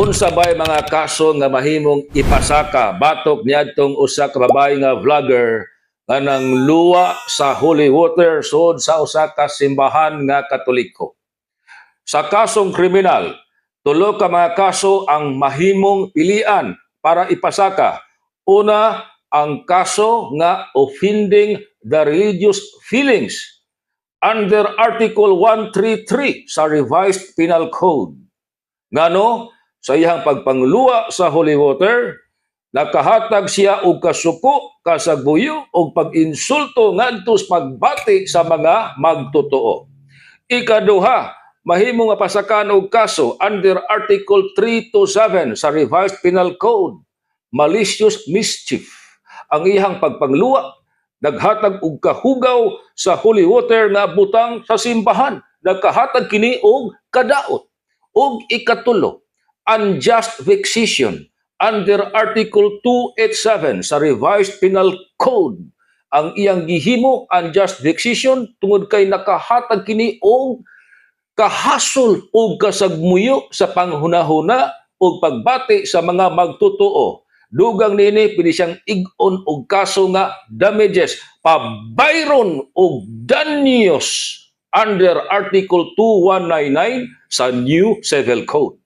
Unsa bay mga kaso nga mahimong ipasaka batok niadtong usa ka babae nga vlogger nga nangluwa sa holy water sud sa usa ka simbahan nga Katoliko. Sa kasong kriminal, tulo ka mga kaso ang mahimong pilian para ipasaka. Una, ang kaso nga offending the religious feelings under Article 133 sa Revised Penal Code. Ngano, sa iyang pagpangluwa sa holy water, nakahatag siya og kasuko, kasagbuyo o pag-insulto ngadto sa pagbati sa mga magtotoo. Ikaduha, mahimo nga pasakan og kaso under Article 327 sa Revised Penal Code, malicious mischief. Ang iyang pagpangluwa naghatag og kahugaw sa holy water nga butang sa simbahan, nagkahatag kini og kadaot. Og ikatulo, unjust vexation under Article 287 sa Revised Penal Code. Ang iyang gihimo unjust vexation tungod kay nakahatag kini og kahasol o kasagmuyo sa panghunahuna o pagbati sa mga magtotoo. Dugang nini pwede siyang ig-on og kaso nga damages pabayron og danyos under Article 2199 sa New Civil Code.